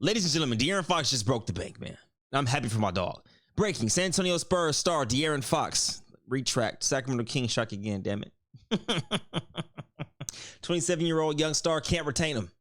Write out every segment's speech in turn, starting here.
Ladies and gentlemen, De'Aaron Fox just broke the bank, man. I'm happy for my dog. Breaking: San Antonio Spurs star De'Aaron Fox. Retract. Sacramento Kings strike again, damn it. 27-year-old young star can't retain him.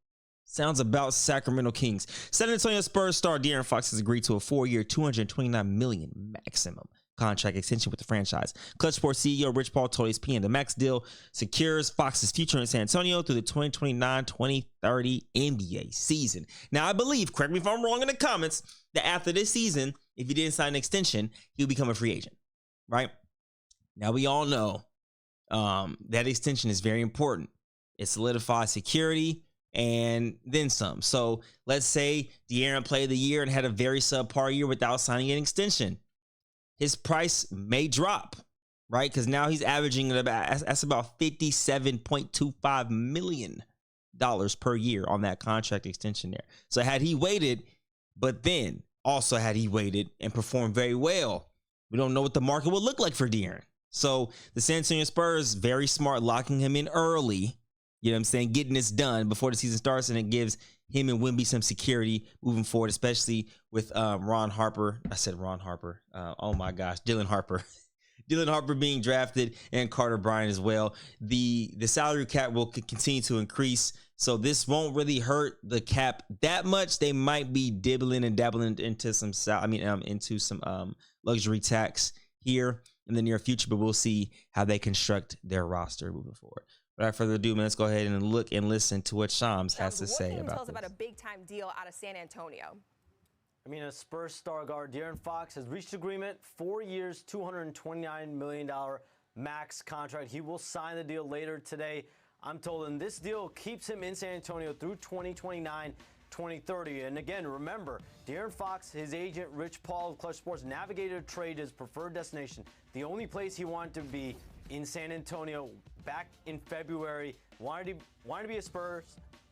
Sounds about Sacramento Kings. San Antonio Spurs star De'Aaron Fox has agreed to a 4-year, $229 million maximum contract extension with the franchise. Clutch Sports CEO Rich Paul told ESPN the max deal secures Fox's future in San Antonio through the 2029-2030 NBA season. Now, I believe, correct me if I'm wrong in the comments, that after this season, if he didn't sign an extension, he'll become a free agent, right? Now, we all know that extension is very important. It solidifies security and then some. So let's say De'Aaron played the year and had a very subpar year without signing an extension. His price may drop, right? Because now he's averaging that's about $57.25 million per year on that contract extension there. So had he waited, but then also had he waited and performed very well, we don't know what the market will look like for De'Aaron. So the San Antonio Spurs, very smart, locking him in early, you know what I'm saying, getting this done before the season starts, and it gives him and Wemby some security moving forward, especially with Ron Harper. I said Ron Harper. Oh my gosh, Dylan Harper. Dylan Harper being drafted and Carter Bryant as well. The salary cap will continue to increase, so this won't really hurt the cap that much. They might be dibbling and dabbling into some into some luxury tax here in the near future, but we'll see how they construct their roster moving forward. Without further ado, man, let's go ahead and look and listen to what Shams has to say about this. Tell us about a big-time deal out of San Antonio. I mean, a Spurs star guard, De'Aaron Fox, has reached agreement, 4 years, $229 million max contract. He will sign the deal later today, I'm told, and this deal keeps him in San Antonio through 2029-2030. And again, remember, De'Aaron Fox, his agent, Rich Paul of Clutch Sports, navigated a trade to his preferred destination. The only place he wanted to be in San Antonio back in February, wanted to be a Spurs,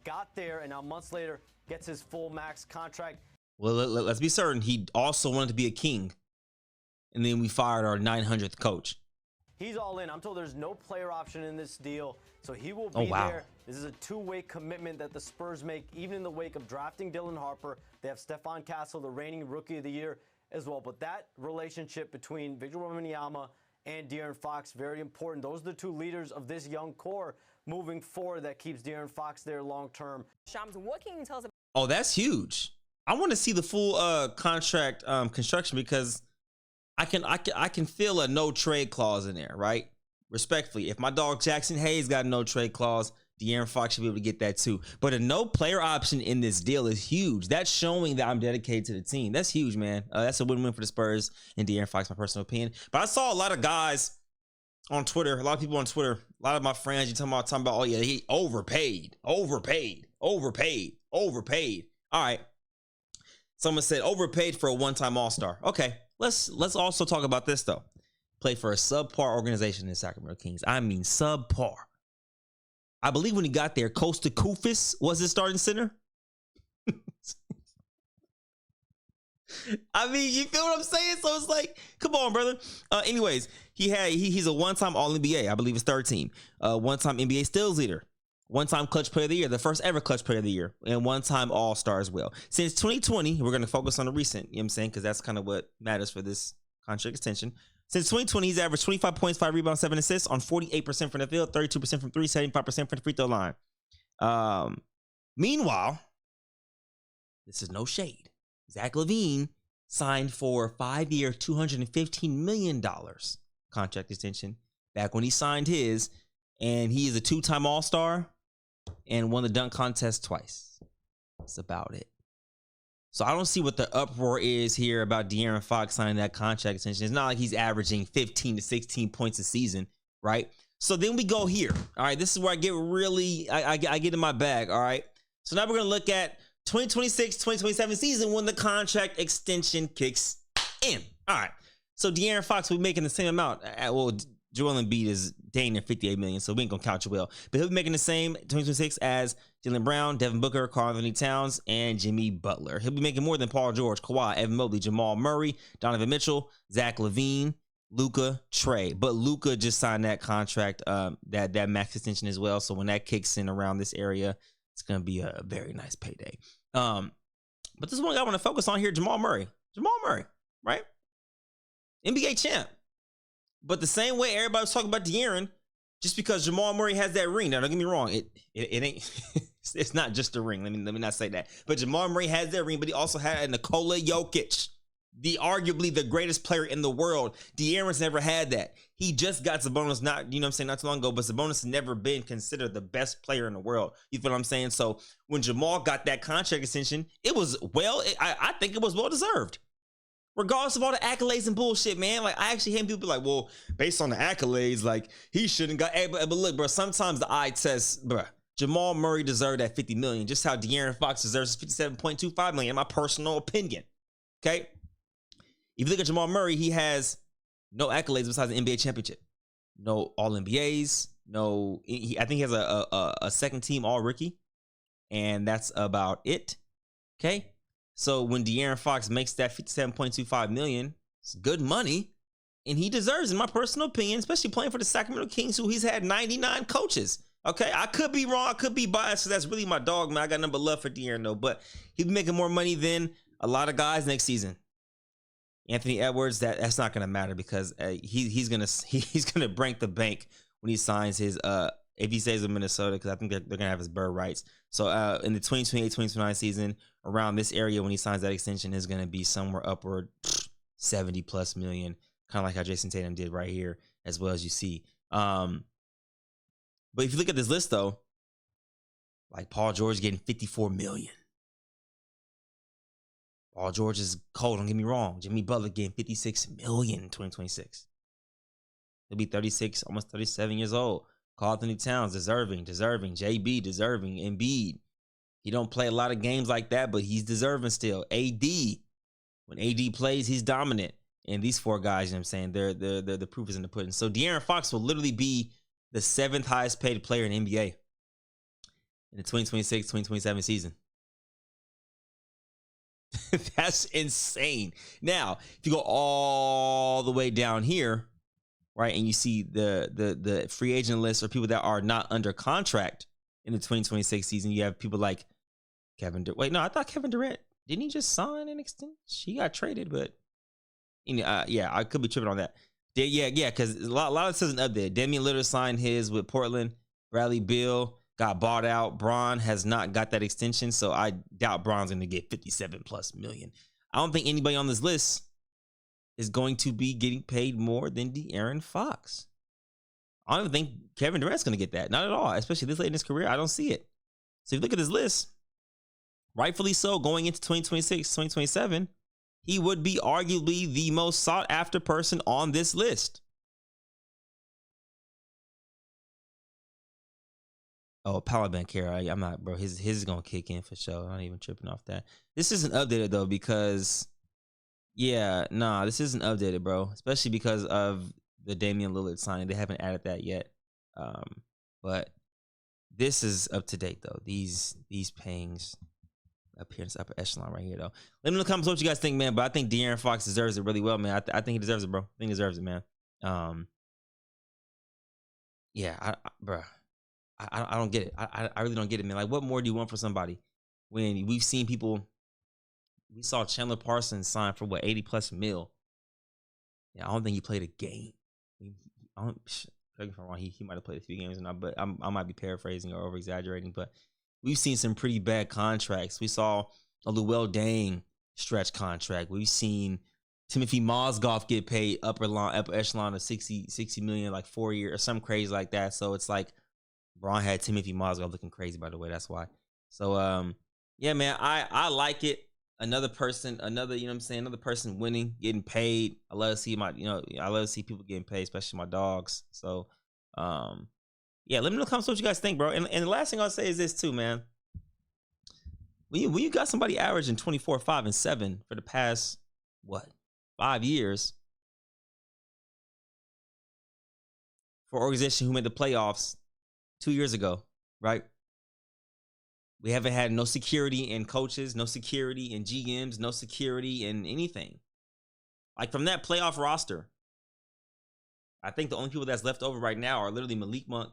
got there, and now months later gets his full max contract. Well, let's be certain, he also wanted to be a King, and then we fired our 900th coach. He's all in. I'm told there's no player option in this deal, so he will be there. This is a two-way commitment that the Spurs make, even in the wake of drafting Dylan Harper. They have Stephon Castle, the reigning Rookie of the Year, as well. But that relationship between Victor Wembanyama and De'Aaron Fox, very important. Those are the two leaders of this young core moving forward that keeps De'Aaron Fox there long term. Shams, what can you tell us about? Oh, that's huge. I want to see the full contract construction, because I can feel a no trade clause in there, right? Respectfully, if my dog Jackson Hayes got a no trade clause, De'Aaron Fox should be able to get that too. But a no player option in this deal is huge. That's showing that I'm dedicated to the team. That's huge, man. That's a win-win for the Spurs and De'Aaron Fox, my personal opinion. But I saw a lot of guys on Twitter, a lot of people on Twitter, a lot of my friends, you talking about, oh yeah, he overpaid. All right. Someone said overpaid for a one-time All-Star. Okay, let's also talk about this though. Play for a subpar organization in Sacramento Kings. I mean subpar. I believe when he got there, Costa Koufis was his starting center. I mean, you feel what I'm saying? So it's like, come on, brother. Anyways, he's a one-time All-NBA. I believe it's third team. One-time NBA steals leader. One-time Clutch Player of the Year, the first ever Clutch Player of the Year, and one-time All-Star as well. Since 2020, we're going to focus on the recent, you know what I'm saying, because that's kind of what matters for this contract extension. Since 2020, he's averaged 25 points, 5 rebounds, 7 assists on 48% from the field, 32% from 3, 75% from the free throw line. Meanwhile, this is no shade. Zach LaVine signed for a 5-year, $215 million contract extension back when he signed his, and he is a 2-time All-Star and won the dunk contest twice. That's about it. So I don't see what the uproar is here about De'Aaron Fox signing that contract extension. It's not like he's averaging 15 to 16 points a season, right? So then we go here. All right, this is where I get really, I get in my bag, all right? So now we're going to look at 2026-2027 season when the contract extension kicks in. All right, so De'Aaron Fox will be making the same amount. Well, Joel Embiid is dang near $58 million, so we ain't gonna count Joel. But he'll be making the same 2026 as Jaylen Brown, Devin Booker, Karl-Anthony Towns, and Jimmy Butler. He'll be making more than Paul George, Kawhi, Evan Mobley, Jamal Murray, Donovan Mitchell, Zach LaVine, Luka, Trey. But Luka just signed that contract, that max extension as well. So when that kicks in around this area, it's gonna be a very nice payday. But But this is one guy I want to focus on here, Jamal Murray. Jamal Murray, right? NBA champ. But the same way everybody was talking about De'Aaron, just because Jamal Murray has that ring. Now, don't get me wrong. It ain't, it's not just a ring. Let me not say that. But Jamal Murray has that ring, but he also had Nikola Jokic, arguably the greatest player in the world. De'Aaron's never had that. He just got Sabonis not too long ago, but Sabonis has never been considered the best player in the world. You feel what I'm saying? So when Jamal got that contract extension, it was I think it was well deserved. Regardless of all the accolades and bullshit, man. Like, I actually hate people be like, well, based on the accolades, like, he shouldn't got. But look, bro, sometimes the eye test, bro. Jamal Murray deserved that $50 million, just how De'Aaron Fox deserves $57.25 million, in my personal opinion. Okay? If you look at Jamal Murray, he has no accolades besides the NBA championship. No All-NBAs. No, I think he has a second team All-Rookie. And that's about it. Okay? So when De'Aaron Fox makes that $57.25 million, it's good money, and he deserves, in my personal opinion, especially playing for the Sacramento Kings, who he's had 99 coaches. Okay, I could be wrong, I could be biased, so that's really my dog, man. I got nothing but love for De'Aaron, though, but he'll be making more money than a lot of guys next season. Anthony Edwards, that's not gonna matter because he's gonna break the bank when he signs his if he stays in Minnesota, because I think they're gonna have his bird rights. So in the 2028-2029 season, around this area when he signs that extension, is gonna be somewhere upward 70 plus million, kind of like how Jason Tatum did right here, as well as you see. But if you look at this list though, like Paul George getting 54 million. Paul George is cold, don't get me wrong. Jimmy Butler getting 56 million in 2026. He'll be 36, almost 37 years old. Karl Anthony Towns, deserving. JB, deserving. Embiid. He don't play a lot of games like that, but he's deserving still. AD. When AD plays, he's dominant. And these four guys, you know what I'm saying, they're the proof is in the pudding. So De'Aaron Fox will literally be the 7th highest paid player in the NBA in the 2026-2027 season. That's insane. Now, if you go all the way down here, right, and you see the free agent list or people that are not under contract in the 2026 season, you have people like Kevin Durant. Wait, no, I thought Kevin Durant, didn't he just sign an extension? He got traded, but yeah, I could be tripping on that. Yeah, because a lot of this isn't updated. Damian Lillard signed his with Portland. Bradley Beal got bought out. Bron has not got that extension, so I doubt Bron's going to get 57 plus million. I don't think anybody on this list is going to be getting paid more than De'Aaron Fox. I don't even think Kevin Durant's going to get that. Not at all, especially this late in his career. I don't see it. So if you look at this list, rightfully so, going into 2026, 2027, he would be arguably the most sought after person on this list. Oh, Paolo care. I'm not, bro. His is gonna kick in for sure. I'm not even tripping off that. This isn't updated though, because this isn't updated, bro. Especially because of the Damian Lillard signing. They haven't added that yet. But this is up to date though. These payings appearance upper echelon right here though. Let me know in the comments what you guys think, man. But I think De'Aaron Fox deserves it really well, man. I think he deserves it, bro. I think he deserves it, man. Bro. I don't get it. I really don't get it, man. Like, what more do you want for somebody when we've seen people? We saw Chandler Parsons sign for what, 80 plus mil. Yeah, I don't think he played a game. Correct me if I'm wrong. He might have played a few games or not, but I might be paraphrasing or over exaggerating. But we've seen some pretty bad contracts. We saw a Luol Deng stretch contract. We've seen Timothy Mozgov get paid upper echelon of 60 million, like 4 years or something crazy like that. So it's like, Bron had Timothy Mozgov looking crazy, by the way. That's why. So, yeah, man, I like it. Another person, you know what I'm saying? Another person winning, getting paid. I love to see I love to see people getting paid, especially my dogs. So, yeah, let me know in the comments what you guys think, bro. And the last thing I'll say is this too, man. When you got somebody averaging 24, 5, and 7 for the past, 5 years, for an organization who made the playoffs 2 years ago, right? We haven't had no security in coaches, no security in GMs, no security in anything. Like, from that playoff roster, I think the only people that's left over right now are literally Malik Monk.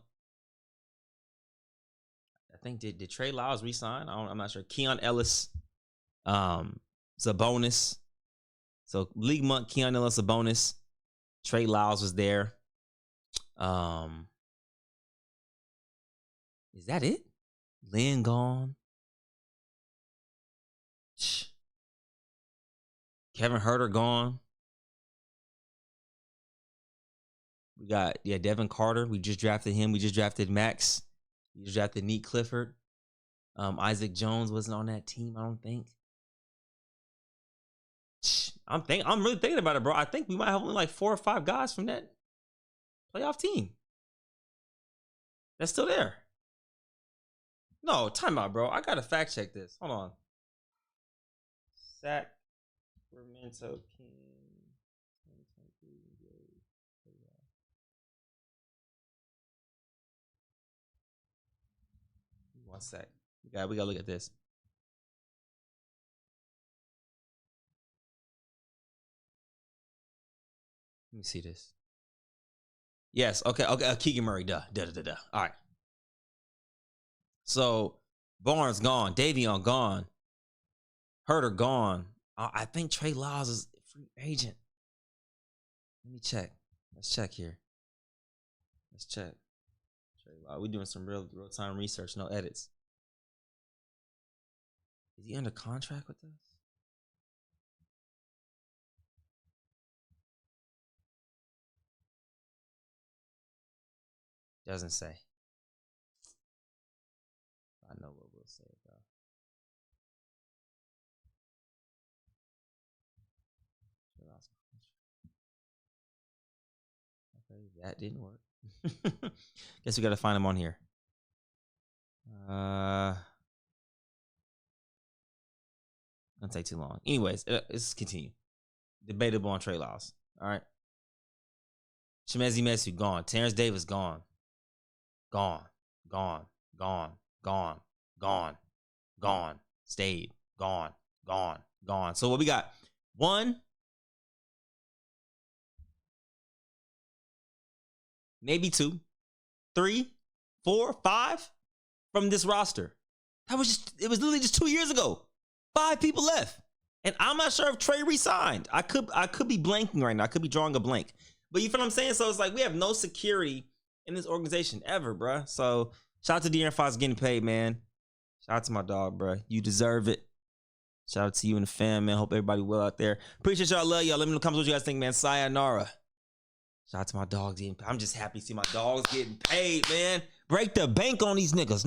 I think did Trey Lyles resign? I'm not sure. Keon Ellis, It's a bonus. So League Monk, Keanu Ellis a bonus. Trey Lyles was there. Is that it? Lynn gone. Kevin Huerter gone. We got, Devin Carter. We just drafted him. We just drafted Max. We just drafted Neat Clifford. Isaac Jones wasn't on that team, I don't think. I'm really thinking about it, bro. I think we might have only like 4 or 5 guys from that playoff team that's still there. No, timeout, bro. I gotta fact check this. Hold on. Sacramento Kings 2023 NBA playoff. One sec. We gotta look at this. Let me see this. Yes, okay. Keegan Murray, duh. All right. So Barnes gone, Davion gone, Huerter gone. I think Trey Lyles is a free agent. Let me check. Let's check here. Let's check. Trey Lyles. We're doing some real time research, no edits. Is he under contract with us? Doesn't say. I know what we'll say though. Okay, that didn't work. Guess we got to find him on here. Don't take too long. Anyways, let's continue. Debatable on Trey Lyles. All right. Shemezi Mesu gone. Terrence Davis gone. Gone. Stayed. Gone. So what we got? 1, maybe 2, 3, 4, 5 from this roster. It was literally just 2 years ago. 5 people left. And I'm not sure if Trey resigned. I could be blanking right now. I could be drawing a blank. But you feel what I'm saying? So it's like we have no security in this organization ever, bruh. So shout out to De'Aaron Fox getting paid, man. Shout out to my dog, bruh. You deserve it. Shout out to you and the fam, man. Hope everybody well out there. Appreciate y'all. Love y'all. Let me know in the comments what you guys think, man. Sayonara. Shout out to my dogs. I'm just happy to see my dogs getting paid, man. Break the bank on these niggas.